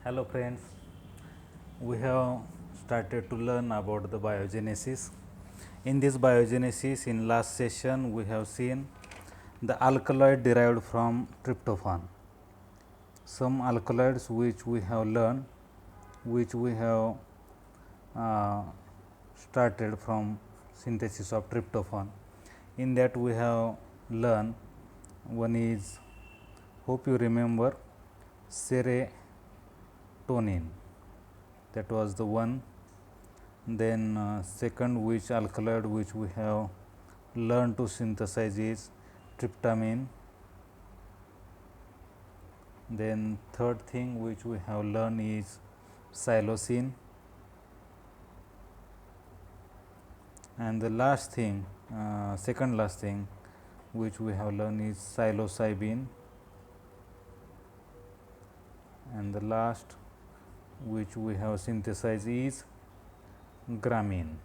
Hello friends, we have started to learn about the biogenesis. In this biogenesis, in last session we have seen the alkaloid derived from tryptophan. Some alkaloids which we have learned, which we have uh, started from synthesis of tryptophan. In that we have learned one is, hope you remember, serotonin, that was the one. Then second which alkaloid which we have learned to synthesize is tryptamine. Then third thing which we have learned is psilocin, and the last thing, second last thing which we have learned is psilocybin, and the last which we have synthesized is gramine.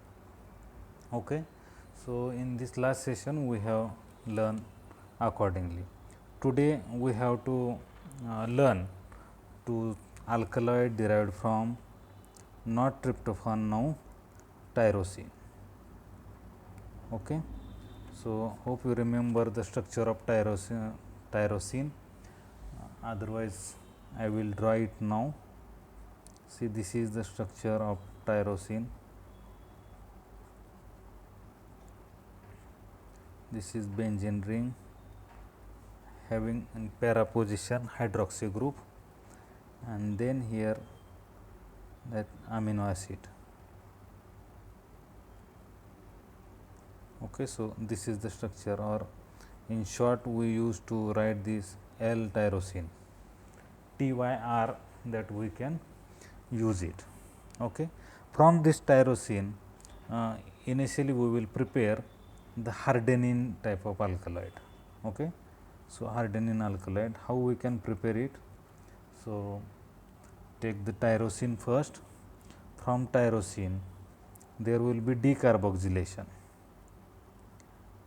Okay. So, in this last session we have learned accordingly. Today we have to learn to alkaloid derived from not tryptophan, now tyrosine. Okay. So, hope you remember the structure of tyrosine. Otherwise I will draw it now. See, this is the structure of tyrosine. This is benzene ring having in para position hydroxy group, and then here that amino acid. Okay, so this is the structure, or in short we used to write this L tyrosine, TYR, that we can use it. Okay. From this tyrosine, initially we will prepare the hardening type of alkaloid. Okay. So, hardening alkaloid, how we can prepare it? So, take the tyrosine first. From tyrosine there will be decarboxylation.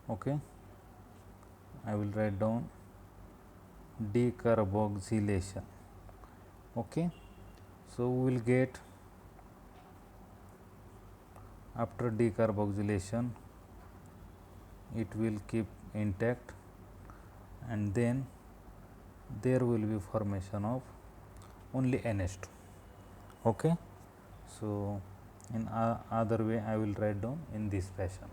Okay. I will write down decarboxylation. Okay. So, we will get, after decarboxylation it will keep intact, and then there will be formation of only NH2. Okay. So, in other way I will write down in this fashion,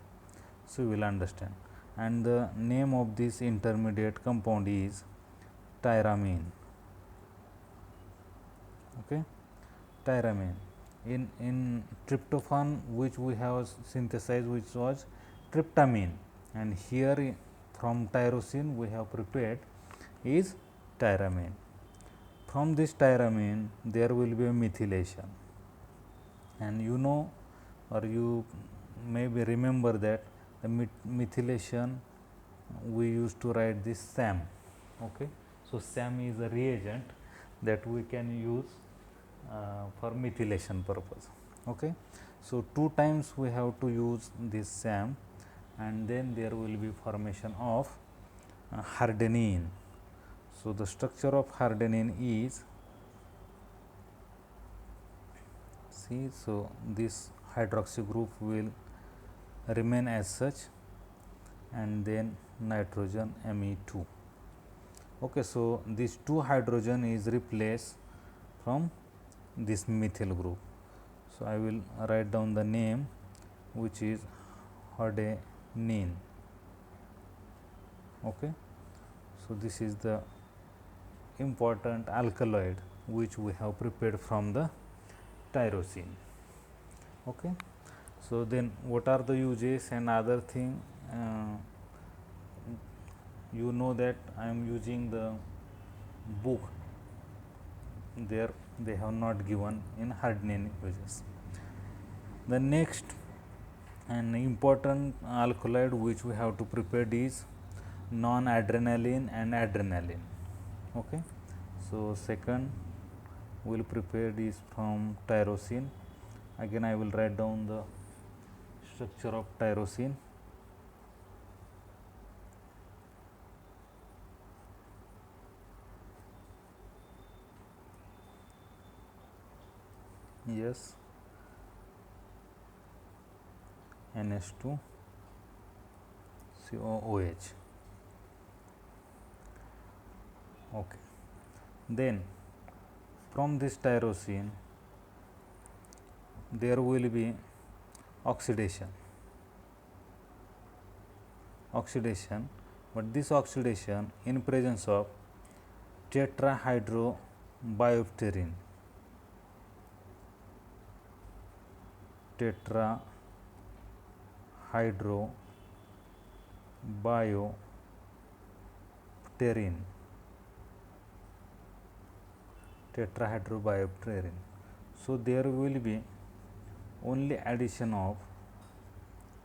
so you will understand. And the name of this intermediate compound is tyramine. Okay. Tyramine. In tryptophan which we have synthesized, which was tryptamine, and here from tyrosine we have prepared is tyramine. From this tyramine there will be a methylation, and you know, or you maybe remember that the methylation we used to write this SAM. Okay. So, SAM is a reagent that we can use for methylation purpose. Okay. So, two times we have to use this SAM, and then there will be formation of hardenine. So, the structure of hardenine is, see, so this hydroxy group will remain as such, and then nitrogen Me2. Okay. So, this 2 hydrogen is replaced from this methyl group. So, I will write down the name which is hardenine. Okay. So, this is the important alkaloid which we have prepared from the tyrosine. Okay. So, then what are the uses and other thing? You know that I am using the book, there they have not given in hardening uses. The next and important alkaloid which we have to prepare is non-adrenaline and adrenaline. Okay. So, second we will prepare this from tyrosine. Again I will write down the structure of tyrosine. Yes, NH2 COOH. Okay. Then from this tyrosine there will be oxidation, but this oxidation in presence of tetrahydrobiopterin, tetrahydrobiopterin. So there will be only addition of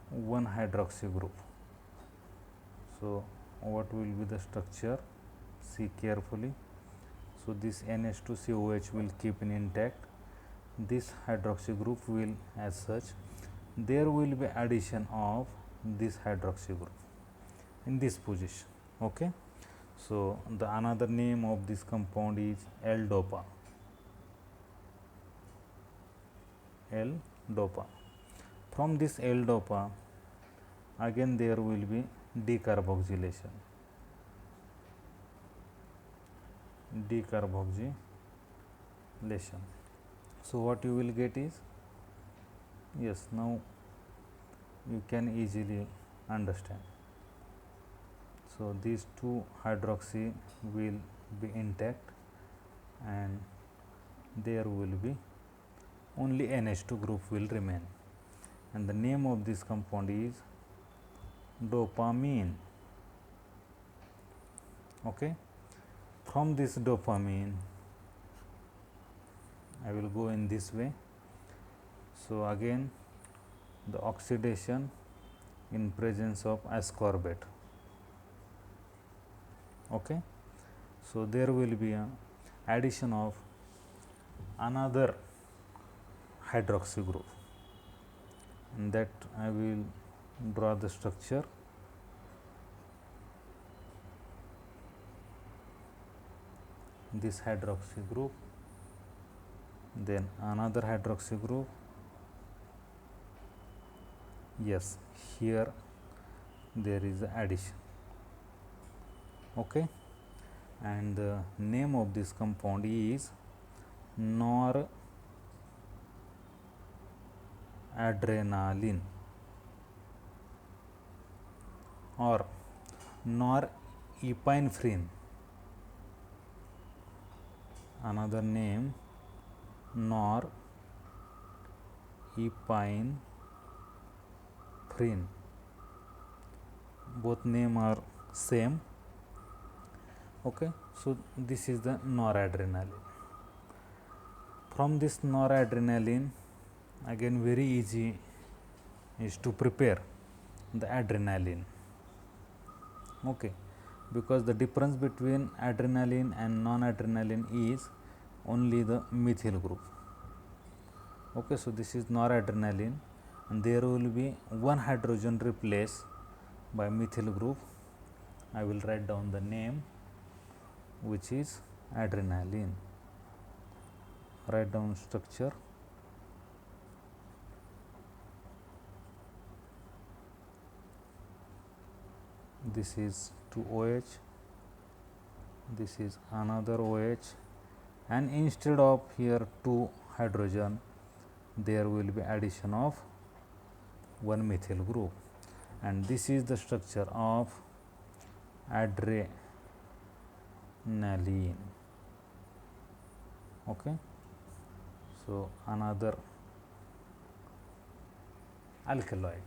one hydroxy group. So what will be the structure? See carefully. So this NH2COH will keep in intact. This hydroxy group will, as such, there will be addition of this hydroxy group in this position. Okay. So the another name of this compound is L-DOPA. L-DOPA. From this L-DOPA, again there will be decarboxylation. So what you will get is, yes, now you can easily understand. So these two hydroxy will be intact and there will be only NH2 group will remain, and the name of this compound is dopamine. Okay. From this dopamine I will go in this way. So again the oxidation in presence of ascorbate. Okay. So there will be a addition of another hydroxy group, and that I will draw the structure. This hydroxy group, then another hydroxy group. Yes, here there is addition. Okay, and the name of this compound is noradrenaline or norepinephrine. Another name norepinephrine. Both name are same. Okay, so this is the noradrenaline. From this noradrenaline, again very easy is to prepare the adrenaline. Okay, because the difference between adrenaline and non-adrenaline is only the methyl group. Okay, so this is noradrenaline and there will be one hydrogen replaced by methyl group. I will write down the name, which is adrenaline. Write down structure. This is 2 OH, this is another OH, and instead of here 2 hydrogen there will be addition of one methyl group, and this is the structure of adrenaline. Okay, so another alkaloid,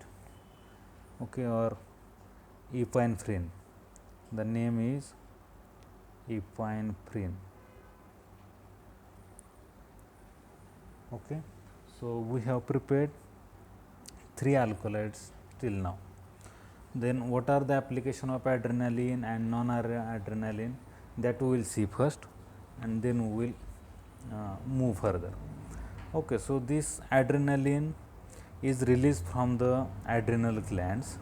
okay, or epinephrine. The name is epinephrine. Okay, so we have prepared 3 alkaloids till now. Then what are the application of adrenaline and non-adrenaline, that we will see first and then we will move further. Okay, so this adrenaline is released from the adrenal glands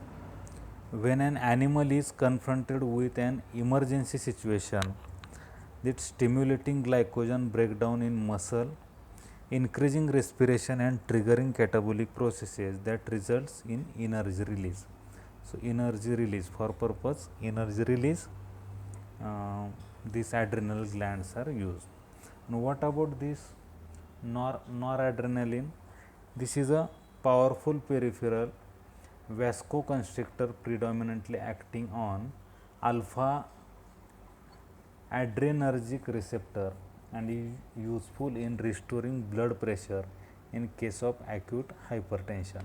when an animal is confronted with an emergency situation that stimulating glycogen breakdown in muscle increasing respiration and triggering catabolic processes that results in energy release. So, energy release for purpose energy release, these adrenal glands are used. Now, what about this noradrenaline? This is a powerful peripheral vasoconstrictor predominantly acting on alpha adrenergic receptor and is useful in restoring blood pressure in case of acute hypertension.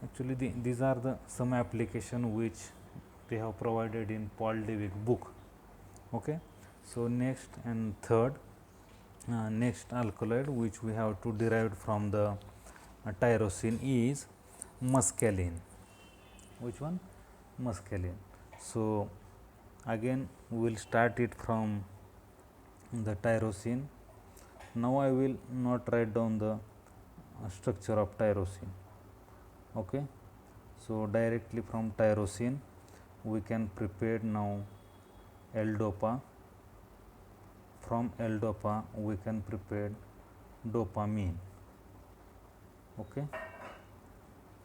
Actually, these are the some application which they have provided in Paul Dweck book. Okay. So, next and third, next alkaloid which we have to derive from the tyrosine is mescaline. Which one? Mescaline. So, again we will start it from the tyrosine. Now, I will not write down the structure of tyrosine. Okay. So, directly from tyrosine we can prepare now L-dopa. From L-dopa we can prepare dopamine. Okay.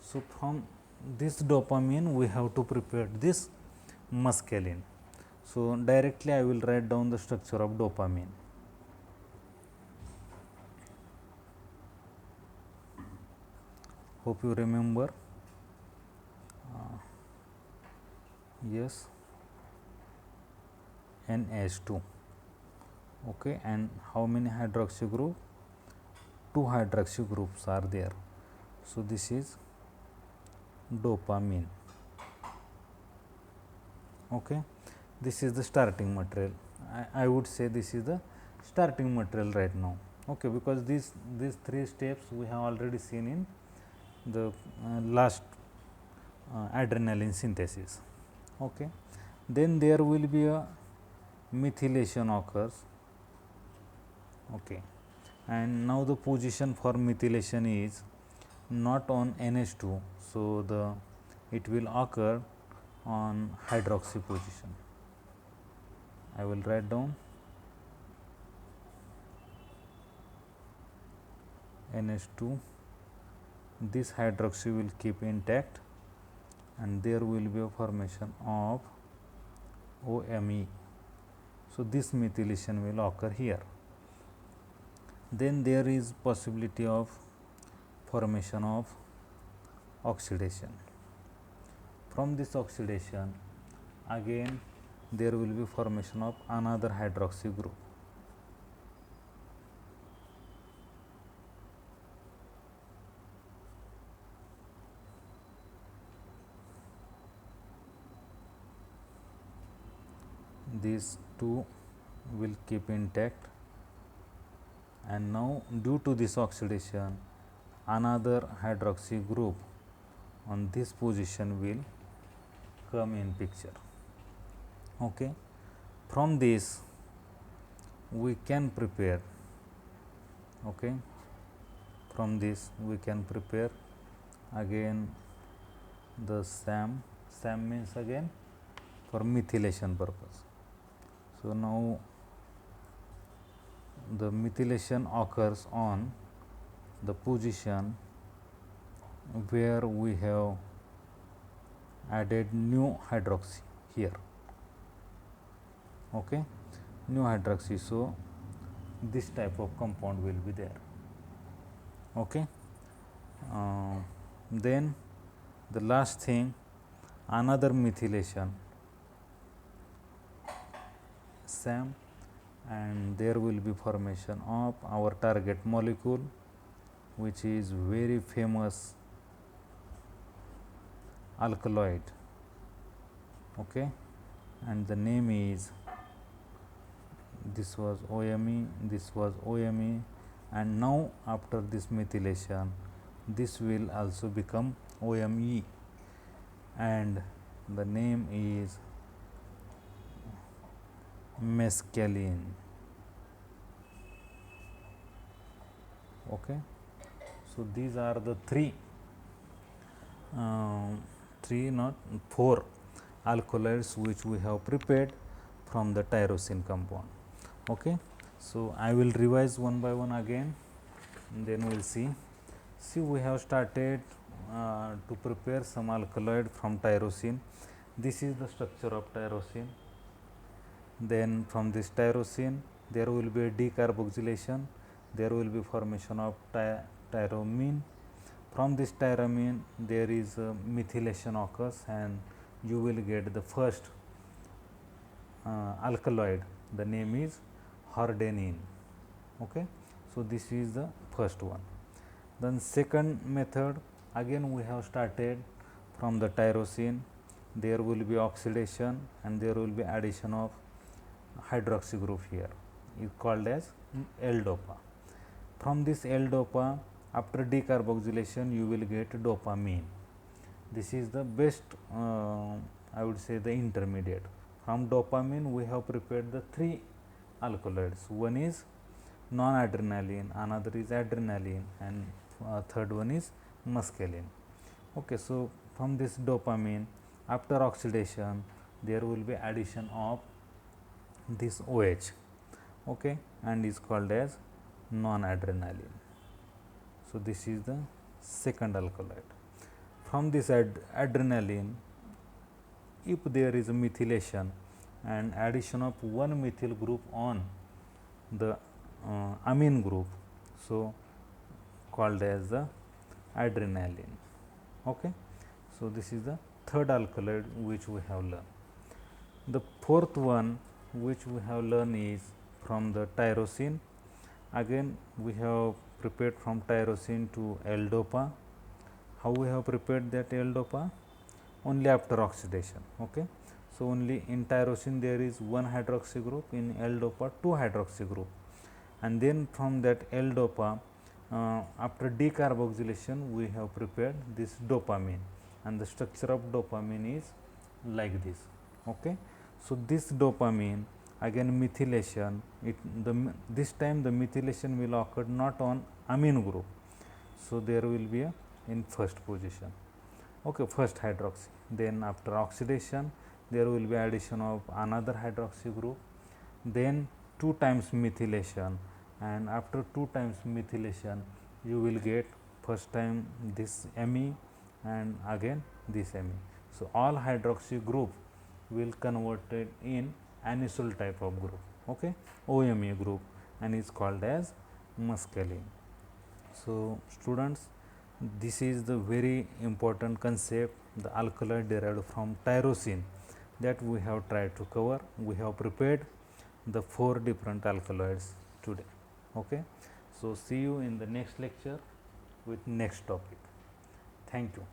So, from this dopamine we have to prepare this mescaline. So, directly I will write down the structure of dopamine. Hope you remember. Yes, NH2. Okay, and how many hydroxy group? 2 hydroxy groups are there. So, this is dopamine. Okay, this is the starting material. I would say this is the starting material right now. Okay, because these 3 steps we have already seen in the last adrenaline synthesis. Okay, then there will be a methylation occurs. Okay, and now the position for methylation is not on NH2. So, it will occur on hydroxy position. I will write down NH2. This hydroxy will keep intact and there will be a formation of OMe. So, this methylation will occur here. Then there is possibility of formation of oxidation. From this oxidation again there will be formation of another hydroxy group. These two will keep intact, and now due to this oxidation another hydroxy group on this position will come in picture. Okay. From this we can prepare, okay, from this we can prepare again the SAM. SAM means again for methylation purpose. So, now the methylation occurs on the position where we have added new hydroxy here. Okay, new hydroxy. So, this type of compound will be there. Okay. Then the last thing, another methylation SAM, and there will be formation of our target molecule, which is very famous alkaloid. Okay, and the name is, this was OMe, this was OMe, and now after this methylation this will also become OMe, and the name is mescaline. Okay. So, these are the four alkaloids which we have prepared from the tyrosine compound. Okay. So I will revise one by one again, and then we'll see. See, we have started to prepare some alkaloid from tyrosine. This is the structure of tyrosine. Then from this tyrosine there will be a decarboxylation, there will be formation of tyramine. From this tyramine there is methylation occurs, and you will get the first alkaloid. The name is hordenine. Okay. So this is the first one. Then second method, again we have started from the tyrosine, there will be oxidation and there will be addition of hydroxy group here, is called as L-DOPA. From this L-DOPA, after decarboxylation you will get dopamine. This is the best, I would say, the intermediate. From dopamine we have prepared the three alkaloids. One is non-adrenaline, another is adrenaline, and third one is mescaline. Okay, so from this dopamine, after oxidation there will be addition of this OH, okay, and is called as non-adrenaline. So this is the second alkaloid. From this adrenaline, if there is a methylation and addition of one methyl group on the amine group, so called as the adrenaline. Okay. So this is the third alkaloid which we have learned. The fourth one which we have learned is from the tyrosine. Again we have prepared from tyrosine to L-DOPA. How we have prepared that L-DOPA? Only after oxidation. Okay. So only in tyrosine there is one hydroxy group, in L-DOPA two hydroxy group, and then from that L-DOPA after decarboxylation we have prepared this dopamine, and the structure of dopamine is like this. Okay. So this dopamine, again methylation, this time the methylation will occur not on amine group, so there will be a in first position. Okay, first hydroxy. Then after oxidation there will be addition of another hydroxy group, then 2 times methylation, and after 2 times methylation you will get first time this Me and again this Me. So all hydroxy group will converted in anisole type of group, okay, OMe group, and is called as mescaline. So students, this is the very important concept, the alkaloid derived from tyrosine, that we have tried to cover. We have prepared the 4 different alkaloids today. Okay. So see you in the next lecture with next topic. Thank you.